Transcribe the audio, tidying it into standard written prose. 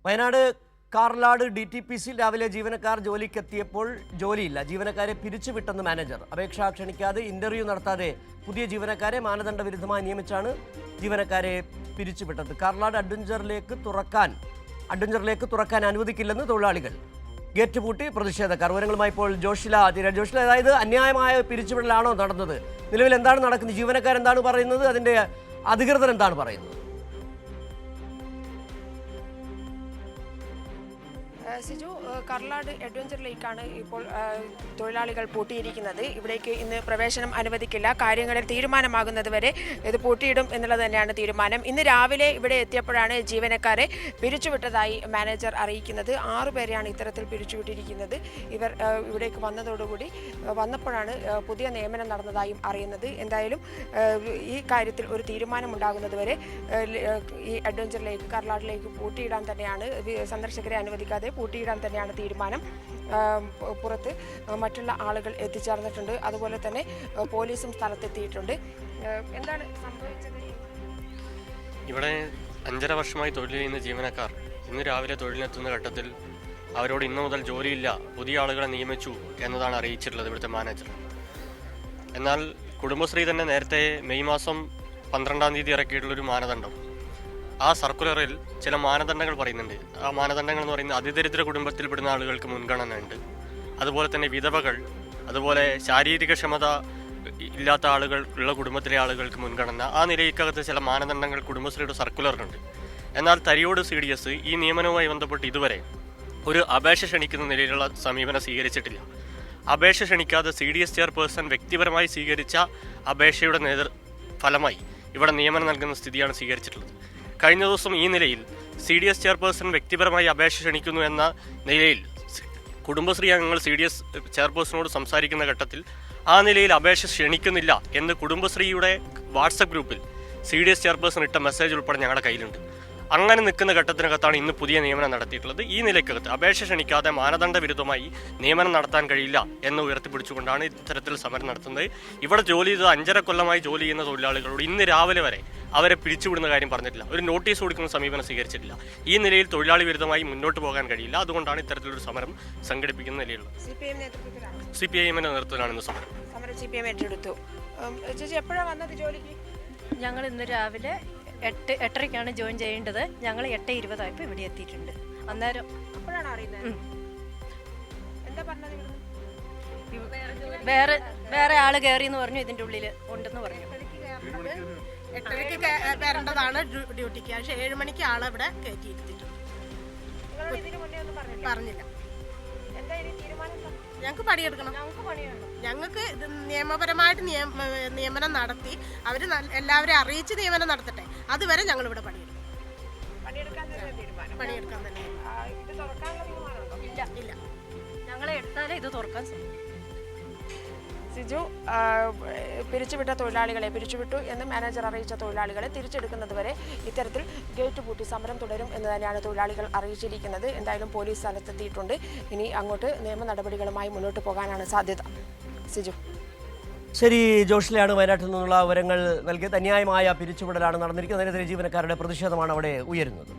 വയനാട് കാർലാട് DTPCയിൽ രാവിലെ ജീവനക്കാർ ജോലിക്കെത്തിയപ്പോൾ ജോലിയില്ല. ജീവനക്കാരെ പിരിച്ചുവിട്ടെന്ന് മാനേജർ. അപേക്ഷ ക്ഷണിക്കാതെ ഇന്റർവ്യൂ നടത്താതെ പുതിയ ജീവനക്കാരെ മാനദണ്ഡ വിരുദ്ധമായി നിയമിച്ചാണ് ജീവനക്കാരെ പിരിച്ചുവിട്ടത്. കാർലാട് അഡ്വഞ്ചറിലേക്ക് തുറക്കാൻ അനുവദിക്കില്ലെന്ന് തൊഴിലാളികൾ. ഗേറ്റ് പൂട്ടി പ്രതിഷേധക്കാർ. വിവരങ്ങളുമായി ഇപ്പോൾ ജോഷില. അതായത് അന്യായമായ പിരിച്ചുവിടലാണോ നടന്നത്? നിലവിൽ എന്താണ് നടക്കുന്നത്? ജീവനക്കാരെന്താണ് പറയുന്നത്? അതിന്റെ അധികൃതർ എന്താണ് പറയുന്നത്? സിജു, കാർലാട് അഡ്വഞ്ചറിലേക്കാണ് ഇപ്പോൾ തൊഴിലാളികൾ പൂട്ടിയിരിക്കുന്നത്. ഇവിടേക്ക് ഇന്ന് പ്രവേശനം അനുവദിക്കില്ല. കാര്യങ്ങളിൽ തീരുമാനമാകുന്നത് വരെ ഇത് പൂട്ടിയിടും എന്നുള്ളത് തന്നെയാണ് തീരുമാനം. ഇന്ന് രാവിലെ ഇവിടെ എത്തിയപ്പോഴാണ് ജീവനക്കാരെ പിരിച്ചുവിട്ടതായി മാനേജർ അറിയിക്കുന്നത്. 6 പേരെയാണ് ഇത്തരത്തിൽ പിരിച്ചുവിട്ടിരിക്കുന്നത്. ഇവർ ഇവിടേക്ക് വന്നപ്പോഴാണ് പുതിയ നിയമനം നടന്നതായും അറിയുന്നത്. എന്തായാലും ഈ കാര്യത്തിൽ ഒരു തീരുമാനമുണ്ടാകുന്നത് വരെ ഈ അഡ്വഞ്ചറിലേക്ക് കാർലാഡിലേക്ക് പൂട്ടിയിടാൻ തന്നെയാണ്, സന്ദർശകരെ അനുവദിക്കാതെ പൂട്ടിയിടാൻ തന്നെയാണ് തീരുമാനം. പുറത്ത് മറ്റുള്ള ആളുകൾ എത്തിച്ചേർന്നിട്ടുണ്ട്. അതുപോലെ തന്നെ പോലീസും സ്ഥലത്തെത്തിയിട്ടുണ്ട്. എന്താണ് സംഭവിച്ചത്? ഇവിടെ 5.5 വർഷമായി തൊഴിൽ ചെയ്യുന്ന ജീവനക്കാർ ഇന്ന് രാവിലെ തൊഴിലിനെത്തുന്ന ഘട്ടത്തിൽ അവരോട് ഇന്നു മുതൽ ജോലിയില്ല, പുതിയ ആളുകളെ നിയമിച്ചു എന്നതാണ് അറിയിച്ചിട്ടുള്ളത് ഇവിടുത്തെ മാനേജർ. എന്നാൽ കുടുംബശ്രീ തന്നെ നേരത്തെ മെയ് മാസം 12-ാം തീയതി ഇറക്കിയിട്ടുള്ളൊരു മാനദണ്ഡം, ആ സർക്കുലറിൽ ചില മാനദണ്ഡങ്ങൾ പറയുന്നുണ്ട്. ആ മാനദണ്ഡങ്ങൾ എന്ന് പറയുന്നത് അതിദരിദ്ര കുടുംബത്തിൽപ്പെടുന്ന ആളുകൾക്ക് മുൻഗണന ഉണ്ട്, അതുപോലെ തന്നെ വിധവകൾ, അതുപോലെ ശാരീരിക ക്ഷമത ഇല്ലാത്ത ആളുകൾ ഉള്ള കുടുംബത്തിലെ ആളുകൾക്ക് മുൻഗണന. ആ നിലയ്ക്കകത്ത് ചില മാനദണ്ഡങ്ങൾ കുടുംബശ്രീയുടെ സർക്കുലറിനുണ്ട്. എന്നാൽ തരിയോട് CDS ഈ നിയമനവുമായി ബന്ധപ്പെട്ട് ഇതുവരെ ഒരു അപേക്ഷ ക്ഷണിക്കുന്ന നിലയിലുള്ള സമീപനം സ്വീകരിച്ചിട്ടില്ല. അപേക്ഷ ക്ഷണിക്കാതെ CDS ചെയർപേഴ്സൺ വ്യക്തിപരമായി സ്വീകരിച്ച അപേക്ഷയുടെ ഫലമായി ഇവിടെ നിയമനം നൽകുന്ന സ്ഥിതിയാണ് സ്വീകരിച്ചിട്ടുള്ളത്. കഴിഞ്ഞ ദിവസം ഈ നിലയിൽ CDS ചെയർപേഴ്സൺ വ്യക്തിപരമായി അപേക്ഷ ക്ഷണിക്കുന്നു എന്ന നിലയിൽ കുടുംബശ്രീ അംഗങ്ങൾ CDS ചെയർപേഴ്സണോട് സംസാരിക്കുന്ന ഘട്ടത്തിൽ ആ നിലയിൽ അപേക്ഷ ക്ഷണിക്കുന്നില്ല എന്ന് കുടുംബശ്രീയുടെ വാട്സപ്പ് ഗ്രൂപ്പിൽ CDS ചെയർപേഴ്സൺ ഇട്ട മെസ്സേജ് ഉൾപ്പെടെ ഞങ്ങളുടെ കയ്യിലുണ്ട്. അങ്ങനെ നിൽക്കുന്ന ഘട്ടത്തിനകത്താണ് ഇന്ന് പുതിയ നിയമനം നടത്തിയിട്ടുള്ളത്. ഈ നിലയ്ക്കകത്ത് അപേക്ഷ ക്ഷണിക്കാതെ മാനദണ്ഡ വിരുദ്ധമായി നിയമനം നടത്താൻ കഴിയില്ല എന്ന് ഉയർത്തിപ്പിടിച്ചുകൊണ്ടാണ് ഇത്തരത്തിൽ സമരം നടത്തുന്നത്. ഇവിടെ ജോലി ചെയ്ത് 5.5 കൊല്ലമായി ജോലി ചെയ്യുന്ന തൊഴിലാളികളോട് ഇന്ന് രാവിലെ വരെ അവരെ പിരിച്ചുവിടുന്ന കാര്യം പറഞ്ഞിട്ടില്ല, ഒരു നോട്ടീസ് കൊടുക്കുന്ന സമീപനം സ്വീകരിച്ചിട്ടില്ല. ഈ നിലയിൽ തൊഴിലാളി വിരുദ്ധമായി മുന്നോട്ട് പോകാൻ കഴിയില്ല. അതുകൊണ്ടാണ് ഇത്തരത്തിലൊരു സമരം സംഘടിപ്പിക്കുന്ന നിലയിലുള്ളത്. CPIM-ന്റെ നേതൃത്വത്തിലാണ് ഇന്ന് സമരം. CPM ഏറ്റെടുത്തു. ചേച്ചി എപ്പോഴാണ് വന്നത് ജോലിക്ക്? ഞങ്ങൾ ഇന്ന് രാവിലെ 8:30ക്കാണ് ജോയിൻ ചെയ്യേണ്ടത്. ഞങ്ങൾ 8:20 ഇവിടെ എത്തിയിട്ടുണ്ട്. അന്നേരം അപ്പോഴാണ് അറിയുന്നത്. എന്താ പറഞ്ഞത്? വേറെ ആള് കയറി എന്ന് പറഞ്ഞു, ഇതിന്റെ ഉള്ളിൽ ഉണ്ടെന്ന് പറഞ്ഞു. 8:30ക്ക് വരേണ്ടതാണ് ഡ്യൂട്ടിക്ക്. പക്ഷെ 7 മണിക്ക് ആളെ ഇവിടെ കയറ്റിയിരുത്തിട്ടുണ്ട്. പറഞ്ഞില്ല. ഞങ്ങൾക്ക് പണിയെടുക്കണം. ഞങ്ങൾക്ക് ഇത് നിയമപരമായിട്ട് നിയമനം നടത്തി അവർ എല്ലാവരെയും അറിയിച്ച് നിയമനം നടത്തട്ടെ. അതുവരെ ഞങ്ങൾ ഇവിടെ പണിയെടുക്കാൻ തന്നെ. ഇല്ല, ഞങ്ങളെ എടുത്താലേ ഇത് തുറക്കാൻ സാധിക്കും. സിജു, പിരിച്ചുവിട്ട തൊഴിലാളികളെ പിരിച്ചുവിട്ടു എന്ന് മാനേജർ അറിയിച്ച തൊഴിലാളികളെ തിരിച്ചെടുക്കുന്നത് വരെ ഇത്തരത്തിൽ ഗേറ്റ് പൂട്ടി സമരം തുടരും എന്ന് തന്നെയാണ് തൊഴിലാളികൾ അറിയിച്ചിരിക്കുന്നത്. എന്തായാലും പോലീസ് സ്ഥലത്തെത്തിയിട്ടുണ്ട്. ഇനി അങ്ങോട്ട് നിയമ നടപടികളുമായി മുന്നോട്ട് പോകാനാണ് സാധ്യത. സിജു. ശരി, ജോഷിലയാണ് വയനാട്ടിൽ നിന്നുള്ള വിവരങ്ങൾ നൽകിയത്. അന്യായമായ പിരിച്ചുവിടലാണ് നടന്നിരിക്കുന്നത്. അതിനെതിരെ ജീവനക്കാരുടെ പ്രതിഷേധമാണ് അവിടെ ഉയരുന്നത്.